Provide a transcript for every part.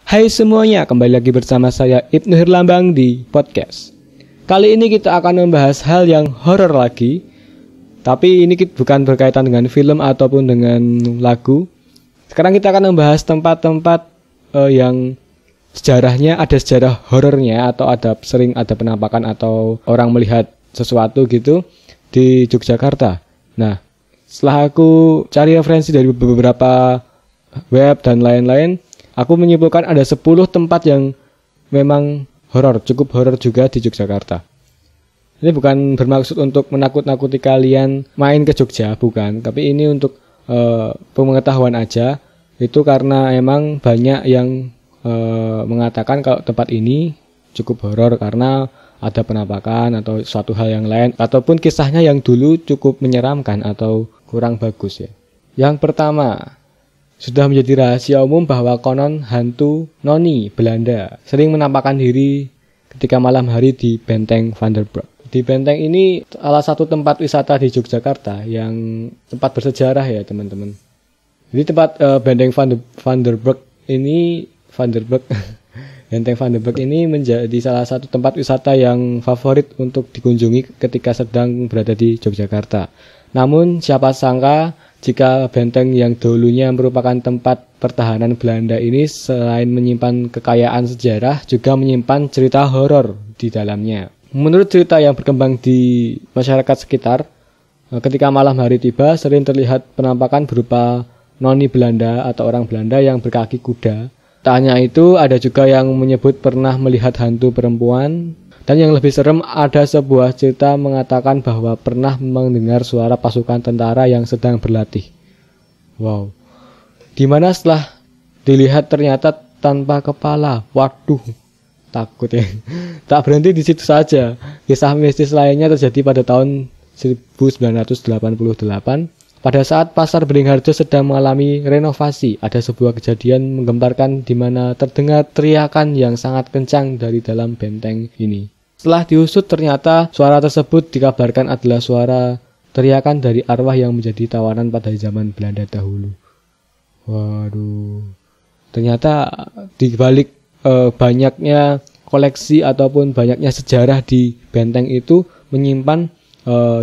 Hai semuanya, kembali lagi bersama saya Ibnu Herlambang di podcast. Kali ini kita akan membahas hal yang horor lagi. Tapi ini bukan berkaitan dengan film ataupun dengan lagu. Sekarang kita akan membahas tempat-tempat yang sejarahnya ada sejarah horornya, atau sering ada penampakan atau orang melihat sesuatu gitu di Yogyakarta. Nah, setelah aku cari referensi dari beberapa web dan lain-lain, aku menyimpulkan ada 10 tempat yang memang horor, cukup horor juga di Yogyakarta. Ini bukan bermaksud untuk menakut-nakuti kalian main ke Jogja, bukan. Tapi ini untuk pengetahuan aja. Itu karena emang banyak yang mengatakan kalau tempat ini cukup horor karena ada penampakan atau suatu hal yang lain. Ataupun kisahnya yang dulu cukup menyeramkan atau kurang bagus ya. Yang pertama, sudah menjadi rahasia umum bahwa konon hantu noni Belanda sering menampakkan diri ketika malam hari di Benteng Van der Burg. Di benteng ini salah satu tempat wisata di Yogyakarta yang tempat bersejarah ya teman-teman. Jadi tempat Benteng Van der Burg ini Benteng Van der Burg ini menjadi salah satu tempat wisata yang favorit untuk dikunjungi ketika sedang berada di Yogyakarta. Namun siapa sangka jika benteng yang dulunya merupakan tempat pertahanan Belanda ini selain menyimpan kekayaan sejarah juga menyimpan cerita horor di dalamnya. Menurut cerita yang berkembang di masyarakat sekitar, ketika malam hari tiba sering terlihat penampakan berupa noni Belanda atau orang Belanda yang berkaki kuda. Tak hanya itu, ada juga yang menyebut pernah melihat hantu perempuan. Dan yang lebih serem, ada sebuah cerita mengatakan bahwa pernah mendengar suara pasukan tentara yang sedang berlatih. Wow. Dimana setelah dilihat ternyata tanpa kepala. Waduh, takut ya. Tak berhenti di situ saja. Kisah mistis lainnya terjadi pada tahun 1988. Pada saat Pasar Beringharjo sedang mengalami renovasi, ada sebuah kejadian menggemparkan di mana terdengar teriakan yang sangat kencang dari dalam benteng ini. Setelah diusut ternyata suara tersebut dikabarkan adalah suara teriakan dari arwah yang menjadi tawanan pada zaman Belanda dahulu. Waduh. Ternyata di balik banyaknya koleksi ataupun banyaknya sejarah di benteng itu menyimpan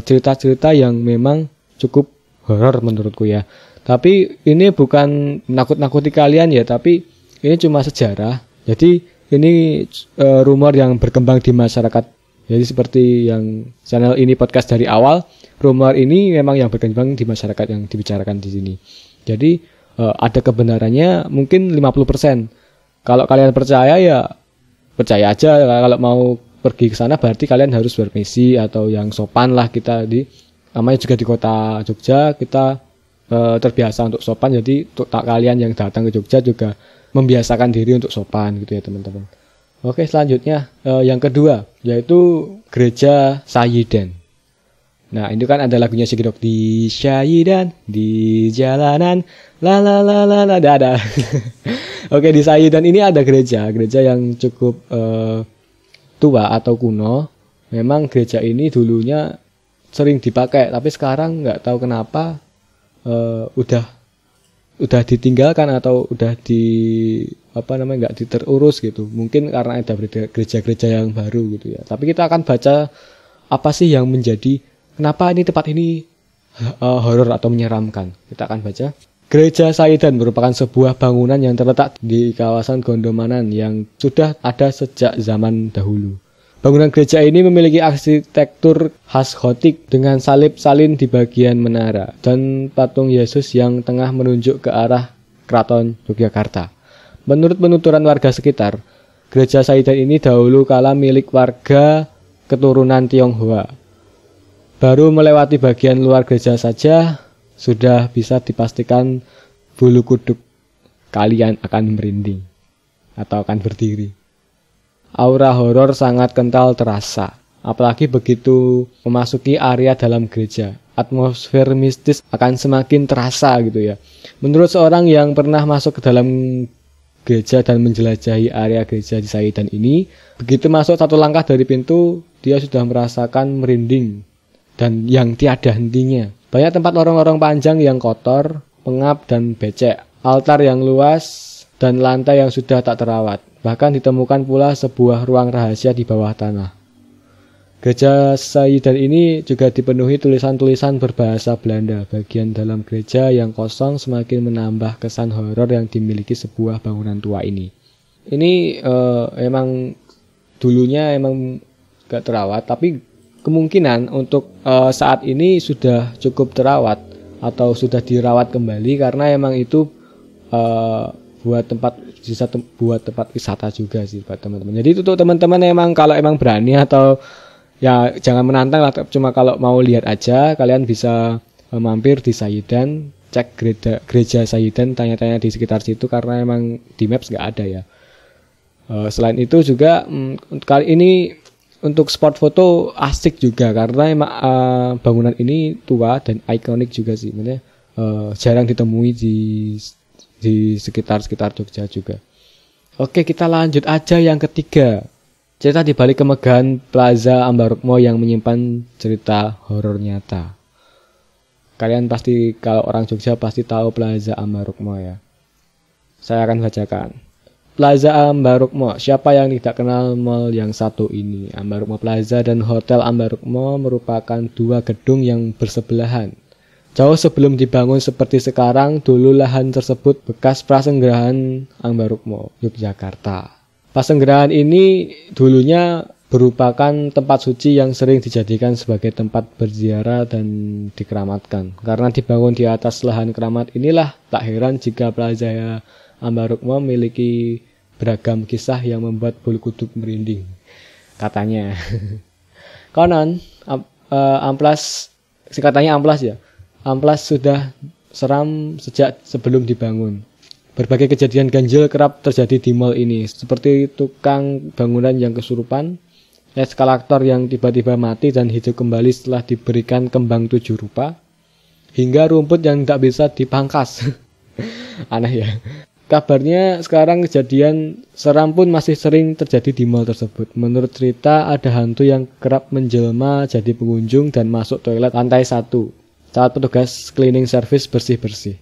cerita-cerita yang memang cukup horor menurutku ya. Tapi ini bukan menakut-nakuti kalian ya, tapi ini cuma sejarah. Jadi ini rumor yang berkembang di masyarakat. Jadi seperti yang channel ini podcast dari awal, rumor ini memang yang berkembang di masyarakat yang dibicarakan di sini. Jadi ada kebenarannya mungkin 50%. Kalau kalian percaya ya percaya aja. Kalau mau pergi ke sana berarti kalian harus bermisi atau yang sopan lah. Kita namanya juga di kota Jogja, kita terbiasa untuk sopan. Jadi untuk kalian yang datang ke Jogja juga membiasakan diri untuk sopan gitu ya teman-teman. Oke, selanjutnya yang kedua yaitu Gereja Sayyidan. Nah, ini kan ada lagunya Sigidok di Sayyidan di jalanan la la la la la dada. Oke, di Sayyidan ini ada gereja yang cukup tua atau kuno. Memang gereja ini dulunya sering dipakai, tapi sekarang nggak tahu kenapa udah ditinggalkan atau udah nggak diterurus gitu. Mungkin karena ada gereja-gereja yang baru gitu ya. Tapi kita akan baca apa sih yang menjadi kenapa tempat ini horor atau menyeramkan. Kita akan baca. Gereja Sayyidan merupakan sebuah bangunan yang terletak di kawasan Gondomanan yang sudah ada sejak zaman dahulu. Bangunan gereja ini memiliki arsitektur khas gotik dengan salib salin di bagian menara dan patung Yesus yang tengah menunjuk ke arah Keraton Yogyakarta. Menurut penuturan warga sekitar, Gereja Sayyidan ini dahulu kala milik warga keturunan Tionghoa. Baru melewati bagian luar gereja saja, sudah bisa dipastikan bulu kuduk kalian akan merinding atau akan berdiri. Aura horor sangat kental terasa, apalagi begitu memasuki area dalam gereja. Atmosfer mistis akan semakin terasa gitu ya. Menurut seorang yang pernah masuk ke dalam gereja dan menjelajahi area gereja di Sayyidan ini, begitu masuk satu langkah dari pintu, dia sudah merasakan merinding dan yang tiada hentinya. Banyak tempat lorong-lorong panjang yang kotor, pengap dan becek. Altar yang luas dan lantai yang sudah tak terawat. Bahkan ditemukan pula sebuah ruang rahasia di bawah tanah. Gereja Sayyidan ini juga dipenuhi tulisan-tulisan berbahasa Belanda. Bagian dalam gereja yang kosong semakin menambah kesan horor yang dimiliki sebuah bangunan tua ini. Ini emang dulunya emang gak terawat, tapi kemungkinan untuk saat ini sudah cukup terawat atau sudah dirawat kembali karena emang itu buat tempat wisata juga sih buat teman-teman. Jadi itu tuh teman-teman emang kalau emang berani atau ya jangan menantang lah, cuma kalau mau lihat aja kalian bisa mampir di Sayyidan, cek gereja Sayyidan, tanya-tanya di sekitar situ karena emang di Maps nggak ada ya. Selain itu juga kali ini untuk spot foto asik juga karena emang bangunan ini tua dan ikonik juga sih, maksudnya jarang ditemui di sekitar Jogja juga. Oke, kita lanjut aja yang ketiga. Cerita di balik kemegahan Plaza Ambarukmo yang menyimpan cerita horor nyata. Kalian pasti kalau orang Jogja pasti tahu Plaza Ambarukmo ya. Saya akan bacakan. Plaza Ambarukmo, siapa yang tidak kenal mall yang satu ini? Ambarukmo Plaza dan Hotel Ambarukmo merupakan dua gedung yang bersebelahan. Jauh sebelum dibangun seperti sekarang, dulu lahan tersebut bekas Prasenggerahan Ambarukmo, Yogyakarta. Prasenggerahan ini dulunya merupakan tempat suci yang sering dijadikan sebagai tempat berziarah dan dikeramatkan. Karena dibangun di atas lahan keramat inilah tak heran jika Plaza Ambarukmo memiliki beragam kisah yang membuat bulu kuduk merinding. Katanya. Konon, amplas, singkatannya amplas ya. Amplas sudah seram sejak sebelum dibangun. Berbagai kejadian ganjil kerap terjadi di mall ini, seperti tukang bangunan yang kesurupan, eskalator yang tiba-tiba mati dan hidup kembali setelah diberikan kembang 7 rupa, hingga rumput yang tidak bisa dipangkas. Aneh ya. Kabarnya sekarang kejadian seram pun masih sering terjadi di mall tersebut. Menurut cerita ada hantu yang kerap menjelma jadi pengunjung dan masuk toilet lantai 1 saat petugas cleaning service bersih-bersih.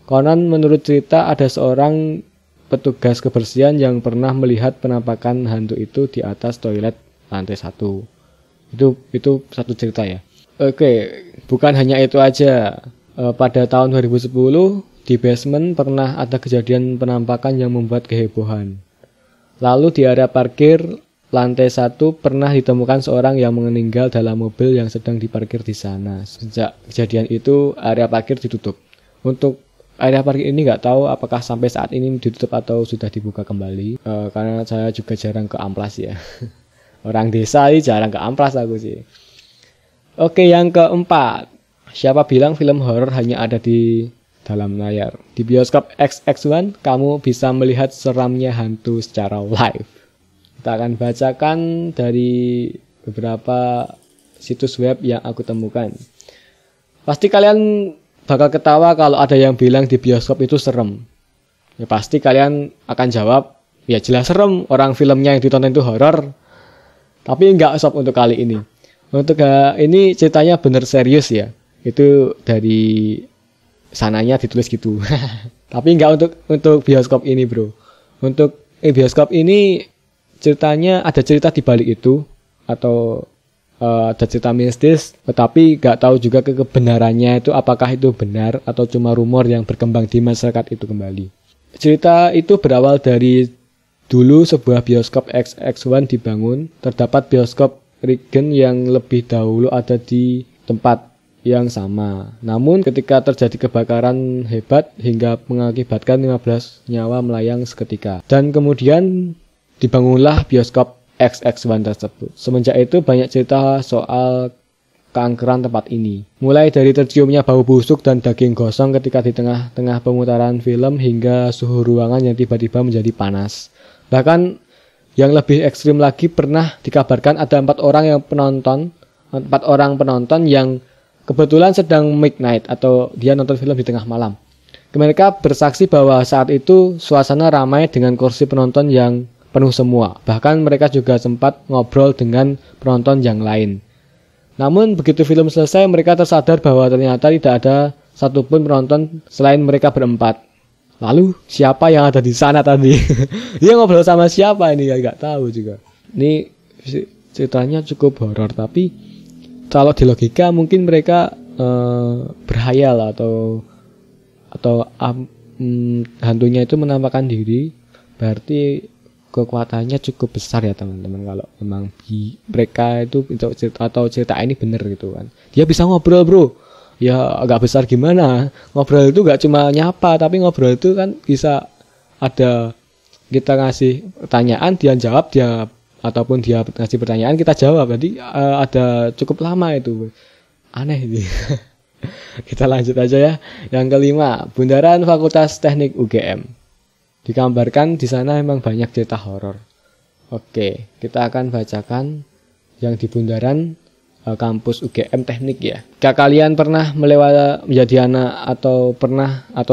Konon menurut cerita ada seorang petugas kebersihan yang pernah melihat penampakan hantu itu di atas toilet lantai 1. Itu satu cerita ya. Oke, bukan hanya itu aja. Pada tahun 2010 di basement pernah ada kejadian penampakan yang membuat kehebohan. Lalu di area parkir lantai 1 pernah ditemukan seorang yang meninggal dalam mobil yang sedang diparkir di sana. Sejak kejadian itu area parkir ditutup. Untuk area parkir ini nggak tahu apakah sampai saat ini ditutup atau sudah dibuka kembali. Karena saya juga jarang ke amplas ya. Orang desa ini jarang ke amplas aku sih. Oke, yang keempat. Siapa bilang film horor hanya ada di dalam layar? Di bioskop XX1 kamu bisa melihat seramnya hantu secara live. Kita akan bacakan dari beberapa situs web yang aku temukan. Pasti kalian bakal ketawa kalau ada yang bilang di bioskop itu serem. Ya pasti kalian akan jawab, ya jelas serem, orang filmnya yang ditonton itu horor. Tapi enggak sob untuk kali ini. Untuk ini ceritanya bener serius ya. Itu dari sananya ditulis gitu. Tapi enggak untuk bioskop ini bro. Untuk bioskop ini ceritanya ada cerita di balik itu atau ada cerita mistis, tetapi nggak tahu juga kebenarannya itu apakah itu benar atau cuma rumor yang berkembang di masyarakat itu kembali. Cerita itu berawal dari dulu sebuah bioskop XX1 dibangun, terdapat bioskop Regen yang lebih dahulu ada di tempat yang sama. Namun ketika terjadi kebakaran hebat hingga mengakibatkan 15 nyawa melayang seketika. Dan kemudian dibangunlah bioskop XX1 tersebut. Semenjak itu banyak cerita soal keangkeran tempat ini. Mulai dari terciumnya bau busuk dan daging gosong ketika di tengah-tengah pemutaran film hingga suhu ruangan yang tiba-tiba menjadi panas. Bahkan yang lebih ekstrim lagi pernah dikabarkan ada 4 orang penonton yang kebetulan sedang midnight atau dia nonton film di tengah malam. Mereka bersaksi bahwa saat itu suasana ramai dengan kursi penonton yang penuh semua. Bahkan mereka juga sempat ngobrol dengan penonton yang lain. Namun begitu film selesai mereka tersadar bahwa ternyata tidak ada satupun penonton selain mereka berempat. Lalu siapa yang ada di sana tadi? Dia ngobrol sama siapa ini? Ya nggak tahu juga. Ini ceritanya cukup horor, tapi kalau di logika mungkin mereka berhayal atau hantunya itu menampakkan diri, berarti kekuatannya cukup besar ya teman-teman. Kalau memang mereka itu cerita ini benar gitu kan. Dia bisa ngobrol bro. Ya agak besar gimana, ngobrol itu gak cuma nyapa, tapi ngobrol itu kan bisa ada kita ngasih pertanyaan, dia jawab, ataupun dia ngasih pertanyaan kita jawab. Jadi ada cukup lama itu, aneh ini. Kita lanjut aja ya. Yang kelima, Bundaran Fakultas Teknik UGM. Digambarkan di sana memang banyak cerita horor. Oke, kita akan bacakan yang di Bundaran kampus UGM Teknik ya. Jika kalian pernah menjadi anak atau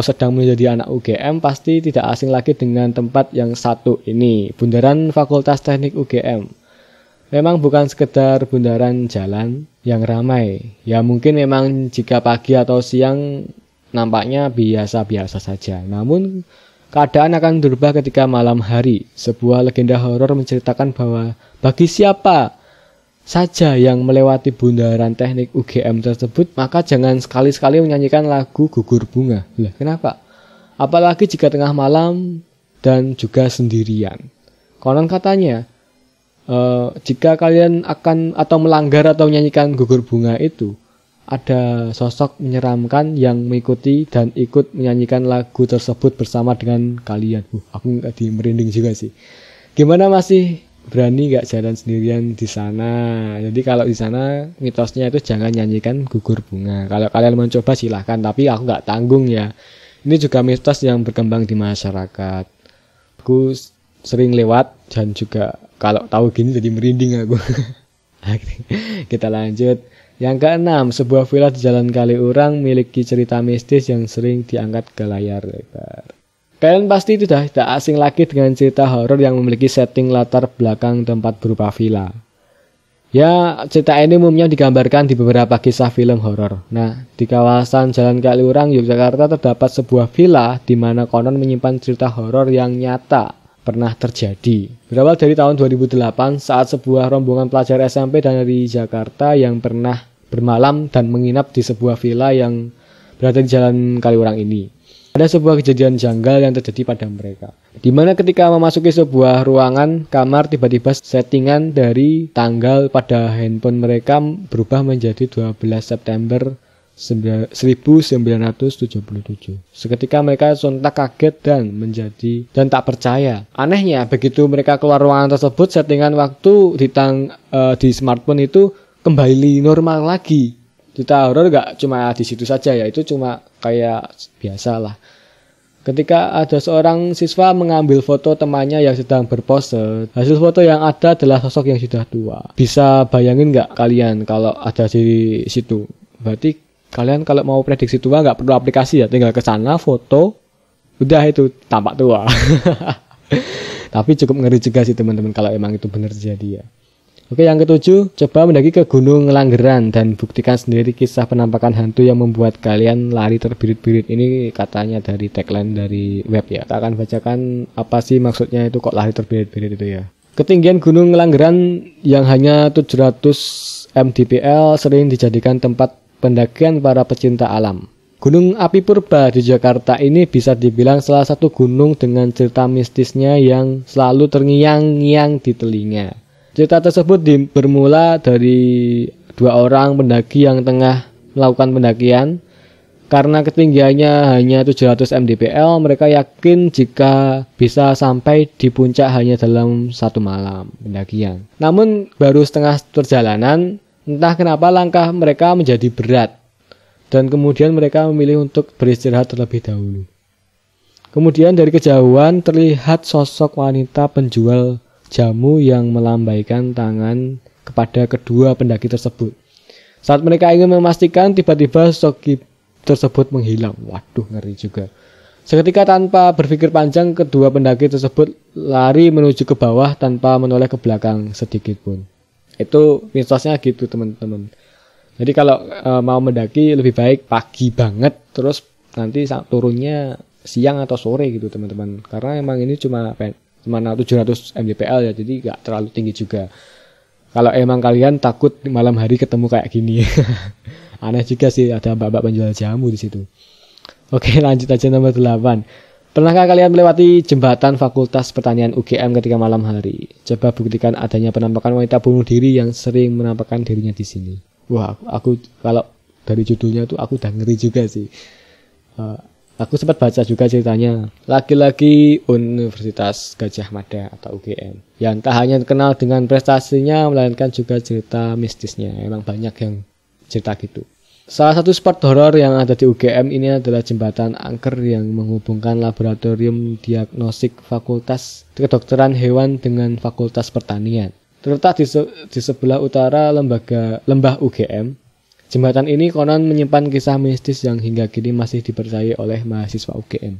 sedang menjadi anak UGM, pasti tidak asing lagi dengan tempat yang satu ini, Bundaran Fakultas Teknik UGM. Memang bukan sekedar bundaran jalan yang ramai. Ya mungkin memang jika pagi atau siang nampaknya biasa-biasa saja. Namun keadaan akan berubah ketika malam hari. Sebuah legenda horor menceritakan bahwa bagi siapa saja yang melewati bundaran teknik UGM tersebut, maka jangan sekali-sekali menyanyikan lagu Gugur Bunga. Lah, kenapa? Apalagi jika tengah malam dan juga sendirian. Konon katanya, jika kalian akan atau melanggar atau menyanyikan Gugur Bunga itu, ada sosok menyeramkan yang mengikuti dan ikut menyanyikan lagu tersebut bersama dengan kalian. Aku nggak merinding juga sih. Gimana, masih berani nggak jalan sendirian di sana? Jadi kalau di sana mitosnya itu jangan nyanyikan Gugur Bunga. Kalau kalian mencoba silahkan, tapi aku nggak tanggung ya. Ini juga mitos yang berkembang di masyarakat. Aku sering lewat dan juga kalau tahu gini jadi merinding aku. Kita lanjut. Yang keenam, sebuah villa di Jalan Kaliurang memiliki cerita mistis yang sering diangkat ke layar lebar. Kalian pasti tidak asing lagi dengan cerita horor yang memiliki setting latar belakang tempat berupa villa. Ya, cerita ini umumnya digambarkan di beberapa kisah film horor. Nah, di kawasan Jalan Kaliurang, Yogyakarta terdapat sebuah villa di mana konon menyimpan cerita horor yang nyata pernah terjadi. Berawal dari tahun 2008 saat sebuah rombongan pelajar SMP dari Jakarta yang pernah bermalam dan menginap di sebuah villa yang berada di Jalan Kaliurang ini. Ada sebuah kejadian janggal yang terjadi pada mereka, di mana ketika memasuki sebuah ruangan kamar, tiba-tiba settingan dari tanggal pada handphone mereka berubah menjadi 12 September 1977. Seketika mereka sontak kaget dan tak percaya. Anehnya, begitu mereka keluar ruangan tersebut, settingan waktu di smartphone itu kembali normal lagi. Cerita horor gak cuma di situ saja ya, itu cuma kayak biasa lah. Ketika ada seorang siswa mengambil foto temannya yang sedang berpose, hasil foto yang ada adalah sosok yang sudah tua. Bisa bayangin gak kalian kalau ada di situ? Berarti kalian kalau mau prediksi tua nggak perlu aplikasi ya, tinggal ke sana foto, udah itu tampak tua. Tapi cukup ngeri juga sih teman-teman kalau emang itu benar terjadi ya. Oke, yang ketujuh, coba mendaki ke Gunung Langgeran dan buktikan sendiri kisah penampakan hantu yang membuat kalian lari terbirit-birit. Ini katanya dari tagline dari web ya. Kita akan bacakan apa sih maksudnya itu kok lari terbirit-birit itu ya. Ketinggian Gunung Langgeran yang hanya 700 mdpl sering dijadikan tempat pendakian para pecinta alam. Gunung Api Purba di Jakarta ini bisa dibilang salah satu gunung dengan cerita mistisnya yang selalu terngiang-ngiang di telinga. Cerita tersebut bermula dari dua orang pendaki yang tengah melakukan pendakian. Karena ketinggiannya hanya 700 mdpl, mereka yakin jika bisa sampai di puncak hanya dalam satu malam pendakian. Namun baru setengah perjalanan, entah kenapa langkah mereka menjadi berat, dan kemudian mereka memilih untuk beristirahat terlebih dahulu. Kemudian dari kejauhan terlihat sosok wanita penjual jamu yang melambaikan tangan kepada kedua pendaki tersebut. Saat mereka ingin memastikan, tiba-tiba sosok tersebut menghilang. Waduh, ngeri juga. Seketika tanpa berpikir panjang, kedua pendaki tersebut lari menuju ke bawah tanpa menoleh ke belakang sedikit pun. Itu mitosnya gitu teman-teman. Jadi kalau mau mendaki lebih baik pagi banget, terus nanti turunnya siang atau sore gitu teman-teman. Karena emang ini cuma 700 mdpl ya, jadi nggak terlalu tinggi juga. Kalau emang kalian takut malam hari ketemu kayak gini. Aneh juga sih ada mbak-mbak penjual jamu di situ. Oke, lanjut aja nomor 8. Pernahkah kalian melewati jembatan Fakultas Pertanian UGM ketika malam hari? Coba buktikan adanya penampakan wanita bunuh diri yang sering menampakkan dirinya di sini. Wah, aku kalau dari judulnya tuh aku udah ngeri juga sih. Aku sempat baca juga ceritanya. Laki-laki Universitas Gadjah Mada atau UGM yang tak hanya terkenal dengan prestasinya, melainkan juga cerita mistisnya. Emang banyak yang cerita gitu. Salah satu spot horor yang ada di UGM ini adalah jembatan angker yang menghubungkan laboratorium diagnostik Fakultas Kedokteran Hewan dengan Fakultas Pertanian. Terletak di sebelah utara lembah UGM. Jembatan ini konon menyimpan kisah mistis yang hingga kini masih dipercayai oleh mahasiswa UGM.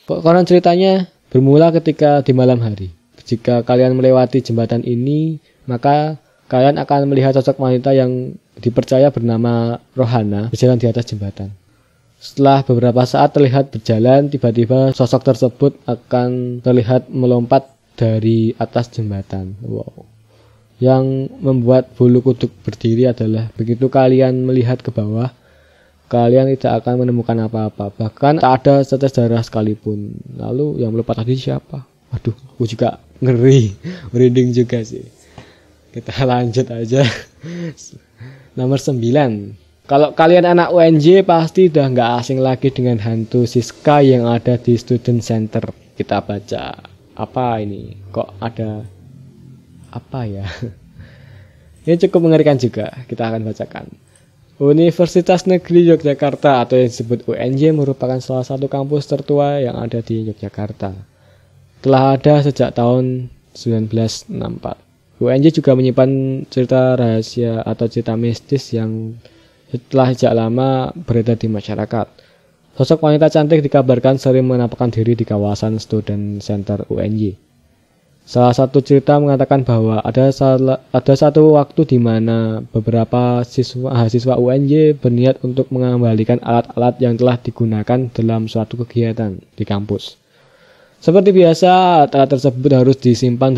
Konon ceritanya bermula ketika di malam hari. Jika kalian melewati jembatan ini, maka kalian akan melihat sosok wanita yang dipercaya bernama Rohana berjalan di atas jembatan. Setelah beberapa saat terlihat berjalan, tiba-tiba sosok tersebut akan terlihat melompat dari atas jembatan. Wow. Yang membuat bulu kuduk berdiri adalah begitu kalian melihat ke bawah, kalian tidak akan menemukan apa-apa. Bahkan tak ada setetes darah sekalipun. Lalu yang melompat tadi siapa? Waduh, aku juga ngeri, merinding juga sih. Kita lanjut aja. Nomor 9. Kalau kalian anak UNJ pasti udah nggak asing lagi dengan hantu Siska yang ada di Student Center. Kita baca. Apa ini? Kok ada apa ya? Ini cukup mengerikan juga. Kita akan bacakan. Universitas Negeri Yogyakarta atau yang disebut UNJ merupakan salah satu kampus tertua yang ada di Yogyakarta. Telah ada sejak tahun 1964. UNJ juga menyimpan cerita rahasia atau cerita mistis yang telah sejak lama beredar di masyarakat. Sosok wanita cantik dikabarkan sering menampakkan diri di kawasan Student Center UNJ. Salah satu cerita mengatakan bahwa ada satu waktu di mana beberapa mahasiswa UNJ berniat untuk mengembalikan alat-alat yang telah digunakan dalam suatu kegiatan di kampus. Seperti biasa, alat tersebut harus disimpan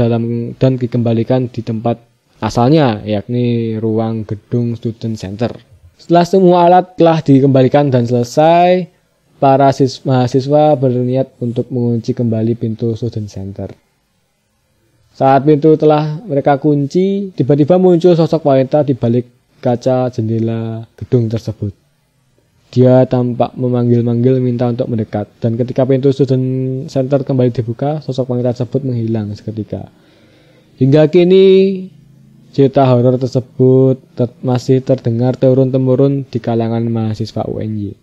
dan dikembalikan di tempat asalnya, yakni ruang gedung Student Center. Setelah semua alat telah dikembalikan dan selesai, para mahasiswa berniat untuk mengunci kembali pintu Student Center. Saat pintu telah mereka kunci, tiba-tiba muncul sosok wanita di balik kaca jendela gedung tersebut. Dia tampak memanggil-manggil minta untuk mendekat, dan ketika pintu Student Center kembali dibuka, sosok wanita tersebut menghilang seketika. Hingga kini, cerita horor tersebut masih terdengar turun-temurun di kalangan mahasiswa UNJ.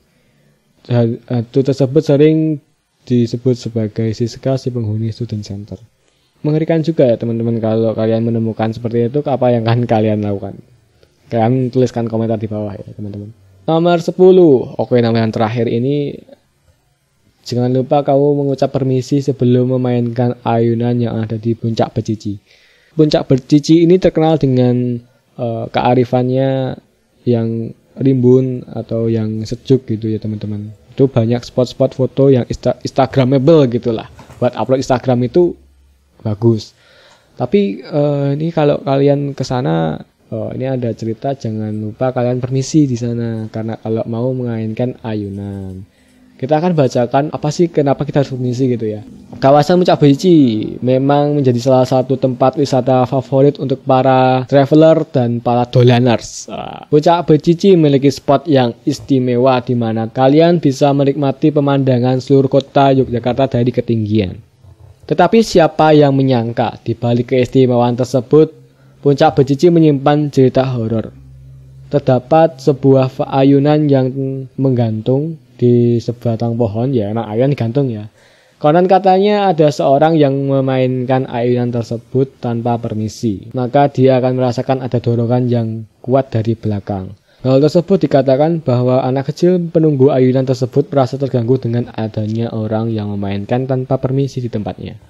Hantu tersebut sering disebut sebagai Siska, si penghuni Student Center. Mengerikan juga ya teman-teman, kalau kalian menemukan seperti itu, apa yang akan kalian lakukan? Kalian tuliskan komentar di bawah ya teman-teman. Nomor 10. Oke, nama yang terakhir ini, jangan lupa kamu mengucap permisi sebelum memainkan ayunan yang ada di Puncak Becici. Puncak Becici ini terkenal dengan kearifannya yang rimbun atau yang sejuk gitu ya teman-teman. Itu banyak spot-spot foto yang instagramable gitulah. Buat upload Instagram itu bagus. Tapi ini kalau kalian ke sana, ini ada cerita, jangan lupa kalian permisi di sana karena kalau mau memainkan ayunan. Kita akan bacakan apa sih kenapa kita harus permisi gitu ya. Kawasan Puncak Becici memang menjadi salah satu tempat wisata favorit untuk para traveler dan para dolaners. Puncak Becici memiliki spot yang istimewa di mana kalian bisa menikmati pemandangan seluruh kota Yogyakarta dari ketinggian. Tetapi siapa yang menyangka di balik keistimewaan tersebut, Puncak Becici menyimpan cerita horor. Terdapat sebuah ayunan yang menggantung di sebatang pohon, ya emang ayunan digantung ya. Konon katanya ada seorang yang memainkan ayunan tersebut tanpa permisi, maka dia akan merasakan ada dorongan yang kuat dari belakang. Hal tersebut dikatakan bahwa anak kecil penunggu ayunan tersebut merasa terganggu dengan adanya orang yang memainkan tanpa permisi di tempatnya.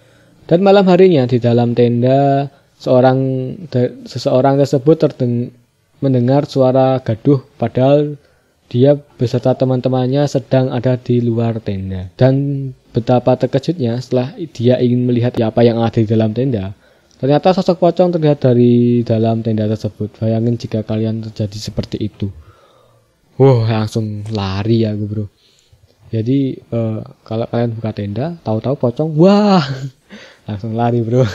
Dan malam harinya di dalam tenda, seseorang tersebut mendengar suara gaduh, padahal dia beserta teman-temannya sedang ada di luar tenda. Dan betapa terkejutnya setelah dia ingin melihat apa yang ada di dalam tenda. Ternyata sosok pocong terlihat dari dalam tenda tersebut. Bayangin jika kalian terjadi seperti itu. Langsung lari aku bro. Jadi kalau kalian buka tenda, tahu-tahu pocong, langsung lari bro.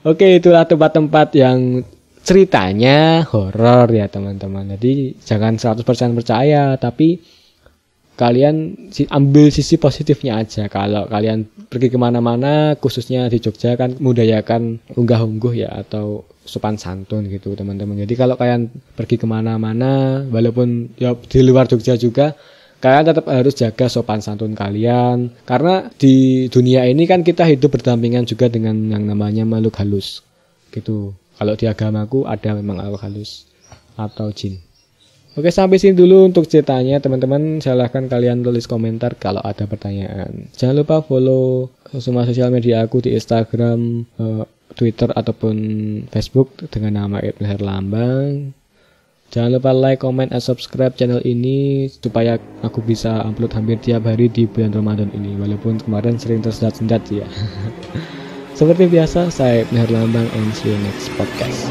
Oke, itulah tempat-tempat yang ceritanya horor ya teman-teman. Jadi jangan 100% percaya, tapi kalian ambil sisi positifnya aja. Kalau kalian pergi kemana-mana, khususnya di Jogja kan mudayakan unggah-ungguh ya, atau sopan santun gitu teman-teman. Jadi kalau kalian pergi kemana-mana, walaupun ya di luar Jogja juga, kalian tetap harus jaga sopan santun kalian. Karena di dunia ini kan kita hidup berdampingan juga dengan yang namanya makhluk halus gitu. Kalau di agamaku ada memang makhluk halus atau jin. Oke, sampai sini dulu untuk ceritanya teman-teman. Silahkan kalian tulis komentar kalau ada pertanyaan. Jangan lupa follow semua sosial media aku di Instagram, Twitter ataupun Facebook dengan nama Ibnu Herlambang. Jangan lupa like, comment, and subscribe channel ini supaya aku bisa upload hampir tiap hari di bulan Ramadan ini. Walaupun kemarin sering tersendat-sendat ya. Seperti biasa, saya Ibnu Herlambang and see you next podcast.